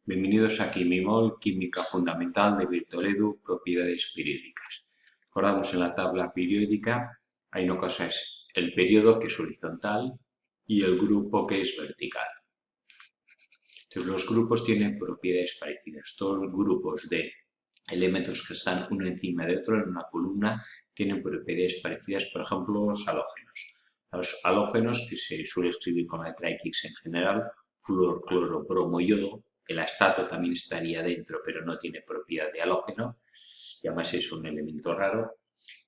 Bienvenidos a Quimimol, Química Fundamental de Virtoledu, Propiedades Periódicas. Recordamos en la tabla periódica, hay una cosa, es el periodo que es horizontal y el grupo que es vertical. Entonces los grupos tienen propiedades parecidas. Todos los grupos de elementos que están uno encima de otro en una columna tienen propiedades parecidas, por ejemplo, los halógenos. Los halógenos, que se suele escribir con la letra X en general, flúor, cloro, bromo, yodo. El astato también estaría dentro, pero no tiene propiedad de halógeno, y además es un elemento raro.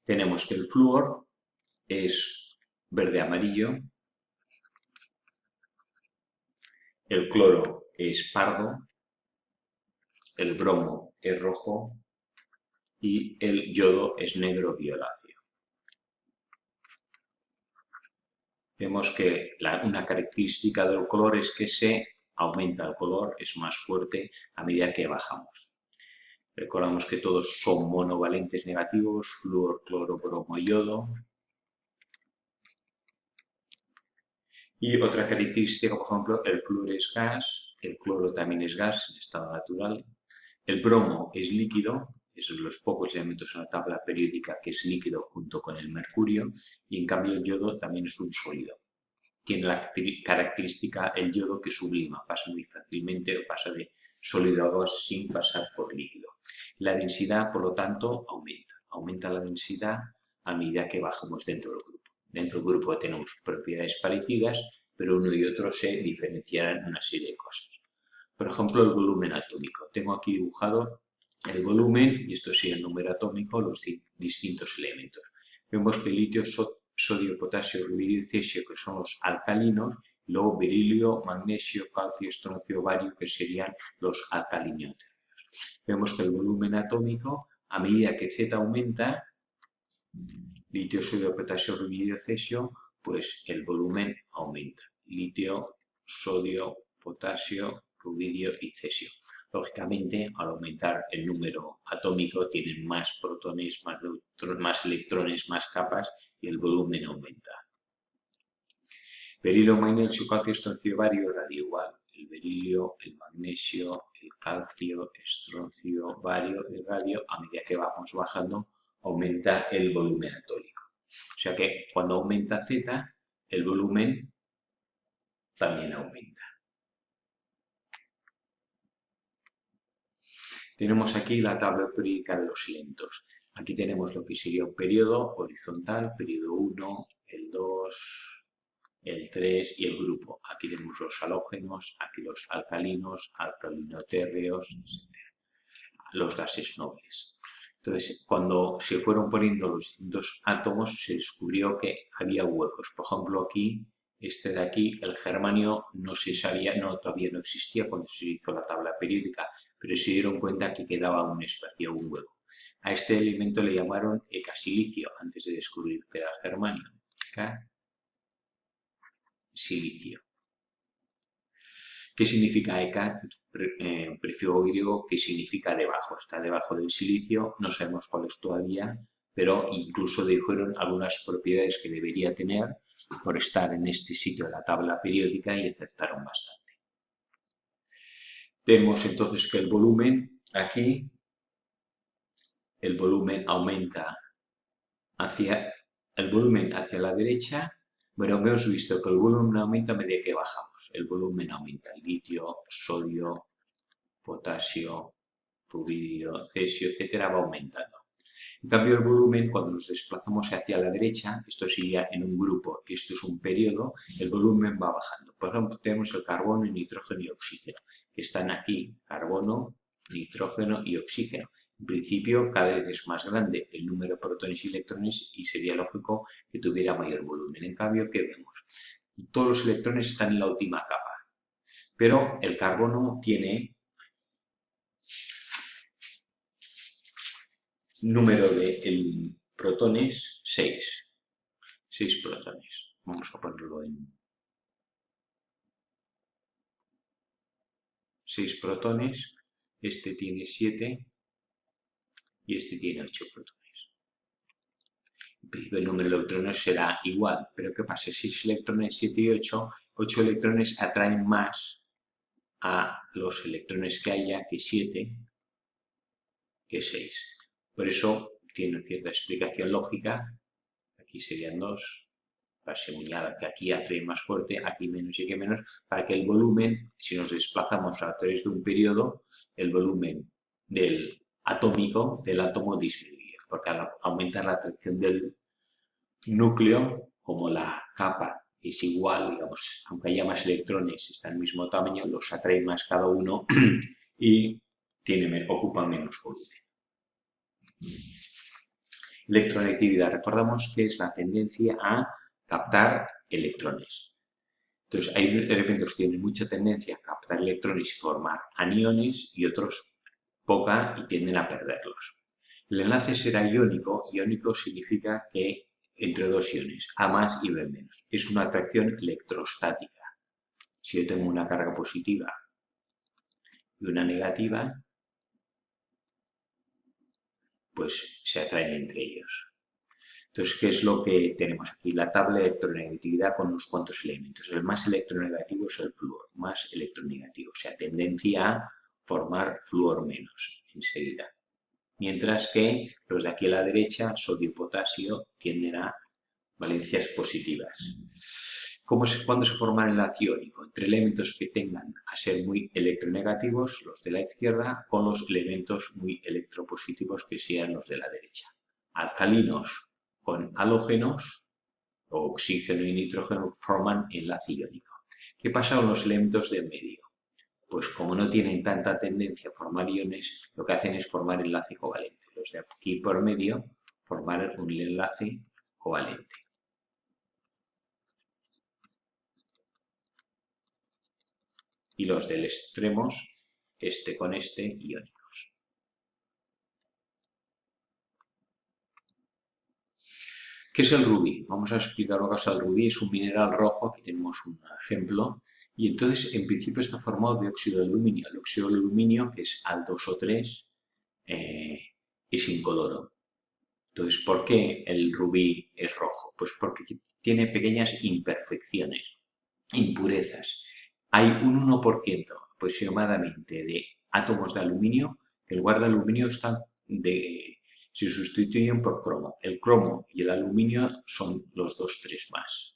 Tenemos que el flúor es verde-amarillo, el cloro es pardo, el bromo es rojo y el yodo es negro violáceo. Vemos que una característica del color es que se aumenta el color, es más fuerte a medida que bajamos. Recordamos que todos son monovalentes negativos, flúor, cloro, bromo y yodo. Y otra característica, por ejemplo, el flúor es gas, el cloro también es gas en estado natural, el bromo es líquido, es de los pocos elementos en la tabla periódica que es líquido junto con el mercurio, y en cambio el yodo también es un sólido. Tiene la característica el yodo que sublima, pasa muy fácilmente o pasa de sólido a gas sin pasar por líquido. La densidad, por lo tanto, aumenta la densidad a medida que bajamos dentro del grupo. Dentro del grupo tenemos propiedades parecidas, pero uno y otro se diferenciarán en una serie de cosas. Por ejemplo, el volumen atómico. Tengo aquí dibujado el volumen, y esto sí el número atómico, los distintos elementos. Vemos que el litio, sodio, potasio, rubidio y cesio, que son los alcalinos, luego berilio, magnesio, calcio, estroncio, bario, que serían los alcalinióteros. Vemos que el volumen atómico, a medida que Z aumenta, litio, sodio, potasio, rubidio, cesio, pues el volumen aumenta. Litio, sodio, potasio, rubidio y cesio. Lógicamente, al aumentar el número atómico, tienen más protones, más electrones, más capas y el volumen aumenta. Berilio, magnesio, calcio, estroncio, bario, radio igual. El berilio, el magnesio, el calcio, estroncio, bario y radio, a medida que vamos bajando, aumenta el volumen atómico. O sea que cuando aumenta Z, el volumen también aumenta. Tenemos aquí la tabla periódica de los elementos. Aquí tenemos lo que sería un periodo horizontal, periodo 1, el 2, el 3 y el grupo. Aquí tenemos los halógenos, aquí los alcalinos, alcalinotérreos, etc. Los gases nobles. Entonces, cuando se fueron poniendo los distintos átomos, se descubrió que había huecos. Por ejemplo, aquí, este de aquí, el germanio, no se sabía, todavía no existía cuando se hizo la tabla periódica, pero se dieron cuenta que quedaba un espacio, un hueco. A este elemento le llamaron ecasilicio, antes de descubrir que era germanio. Silicio. ¿Qué significa eka? Prefijo griego que significa debajo. Está debajo del silicio, no sabemos cuáles todavía, pero incluso dijeron algunas propiedades que debería tener por estar en este sitio de la tabla periódica y aceptaron bastante. Vemos entonces que el volumen aquí, el volumen aumenta hacia la derecha. Bueno, hemos visto que el volumen aumenta a medida que bajamos. El volumen aumenta. Litio, sodio, potasio, rubidio, cesio, etcétera, va aumentando. En cambio, el volumen, cuando nos desplazamos hacia la derecha, esto sería en un grupo, esto es un periodo, el volumen va bajando. Por ejemplo, tenemos el carbono, el nitrógeno y oxígeno, que están aquí, carbono, nitrógeno y oxígeno. En principio, cada vez es más grande el número de protones y electrones y sería lógico que tuviera mayor volumen. En cambio, ¿qué vemos? Todos los electrones están en la última capa, pero el carbono tiene número de protones 6. 6 protones. Vamos a ponerlo en 6 protones. Este tiene 7 y este tiene 8 protones. En principio el número de electrones será igual, pero ¿qué pasa? 6 electrones, 7 y 8, 8 electrones atraen más a los electrones que haya que 7 que 6. Por eso tiene cierta explicación lógica. Aquí serían 2, para señalar que aquí atrae más fuerte, aquí menos y aquí menos, para que el volumen, si nos desplazamos a través de un periodo, el volumen del atómico, del átomo disminuye, porque al aumentar la atracción del núcleo, como la capa es igual, digamos, aunque haya más electrones, está al mismo tamaño, los atrae más cada uno y ocupa menos volumen. Electronegatividad, recordamos que es la tendencia a captar electrones. Entonces, hay elementos que tienen mucha tendencia a captar electrones y formar aniones y otros poca y tienden a perderlos. El enlace será iónico. Iónico significa que entre dos iones, A más y B menos. Es una atracción electrostática. Si yo tengo una carga positiva y una negativa, pues se atraen entre ellos. Entonces, ¿qué es lo que tenemos aquí? La tabla de electronegatividad con unos cuantos elementos. El más electronegativo es el flúor, más electronegativo, o sea, tendencia a formar flúor menos enseguida. Mientras que los de aquí a la derecha, sodio y potasio, tienden a valencias positivas. ¿Cuándo se forma el enlace iónico? Entre elementos que tendan a ser muy electronegativos, los de la izquierda, con los elementos muy electropositivos que sean los de la derecha. Alcalinos con halógenos, o oxígeno y nitrógeno, forman enlace iónico. ¿Qué pasa con los elementos del medio? Pues como no tienen tanta tendencia a formar iones, lo que hacen es formar enlace covalente. Los de aquí por medio formar un enlace covalente. Y los del extremos, este con este, iónicos. ¿Qué es el rubí? Vamos a explicar lo que es el rubí. Es un mineral rojo, aquí tenemos un ejemplo, y entonces en principio está formado de óxido de aluminio. El óxido de aluminio, que es al 2O3, es incoloro. Entonces, ¿por qué el rubí es rojo? Pues porque tiene pequeñas imperfecciones, impurezas. Hay un 1% aproximadamente de átomos de aluminio, que en lugar de aluminio se sustituyen por cromo. El cromo y el aluminio son los 2-3 más.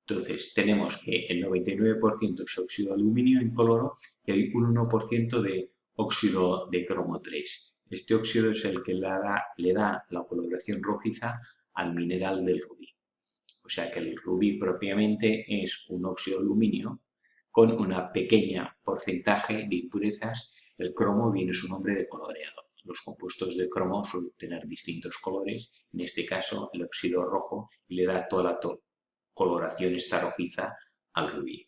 Entonces, tenemos que el 99% es óxido de aluminio incoloro y hay un 1% de óxido de cromo 3. Este óxido es el que le da la coloración rojiza al mineral del rubí. O sea que el rubí propiamente es un óxido de aluminio con una pequeña porcentaje de impurezas. El cromo viene su nombre de coloreado. Los compuestos de cromo suelen tener distintos colores, en este caso el óxido rojo, y le da toda la coloración esta rojiza al rubí.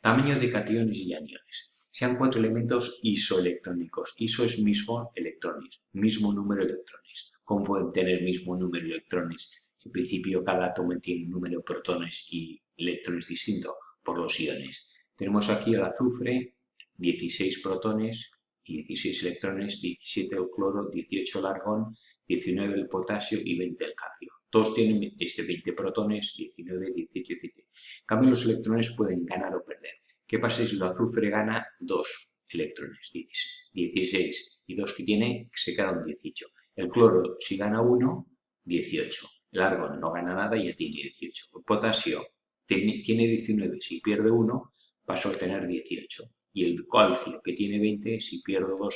Tamaño de cationes y aniones. Sean 4 elementos isoelectrónicos. Iso es mismo electrones, mismo número de electrones. ¿Cómo pueden tener mismo número de electrones? En principio cada átomo tiene un número de protones y electrones distinto por los iones. Tenemos aquí el azufre, 16 protones y 16 electrones, 17 el cloro, 18 el argón, 19 el potasio y 20 el calcio. Todos tienen 20 protones, 19, 18, 17. En cambio, los electrones pueden ganar o perder. ¿Qué pasa si el azufre gana 2 electrones? 16. Y 2 que tiene, se quedan 18. El cloro, si gana 1, 18. El argón no gana nada y ya tiene 18. El potasio tiene 19. Si pierde 1, paso a tener 18. Y el calcio, que tiene 20, si pierdo 2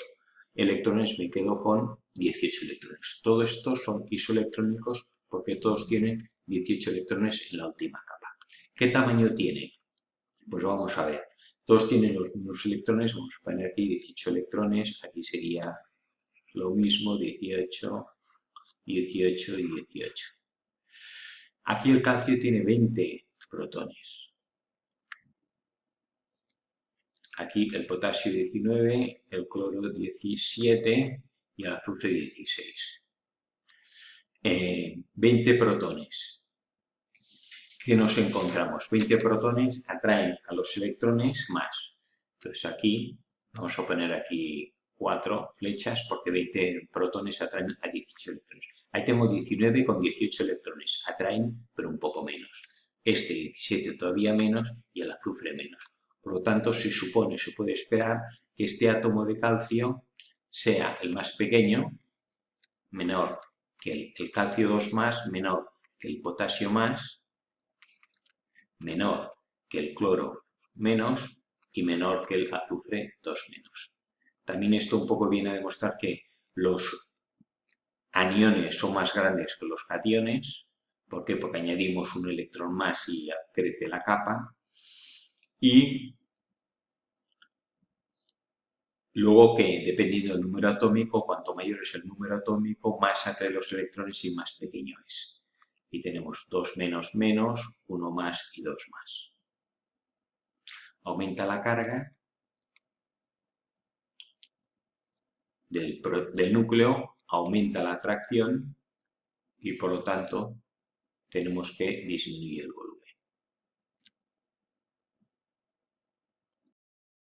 electrones, me quedo con 18 electrones. Todos estos son isoelectrónicos porque todos tienen 18 electrones en la última capa. ¿Qué tamaño tienen? Pues vamos a ver. Todos tienen los mismos electrones. Vamos a poner aquí 18 electrones. Aquí sería lo mismo, 18, 18 y 18. Aquí el calcio tiene 20 protones. Aquí el potasio 19, el cloro 17 y el azufre 16. 20 protones. ¿Qué nos encontramos? 20 protones atraen a los electrones más. Entonces aquí, vamos a poner aquí 4 flechas porque 20 protones atraen a 18 electrones. Ahí tengo 19 con 18 electrones. Atraen, pero un poco menos. este 17 todavía menos y el azufre menos. Por lo tanto, se puede esperar que este átomo de calcio sea el más pequeño, menor que el calcio 2 más, menor que el potasio más, menor que el cloro menos y menor que el azufre 2 menos. También esto un poco viene a demostrar que los aniones son más grandes que los cationes. ¿Por qué? Porque añadimos un electrón más y crece la capa. Y luego que, dependiendo del número atómico, cuanto mayor es el número atómico, más atrae los electrones y más pequeño es. Y tenemos 2 menos menos, 1 más y 2 más. Aumenta la carga del núcleo, aumenta la atracción y por lo tanto tenemos que disminuir el volumen.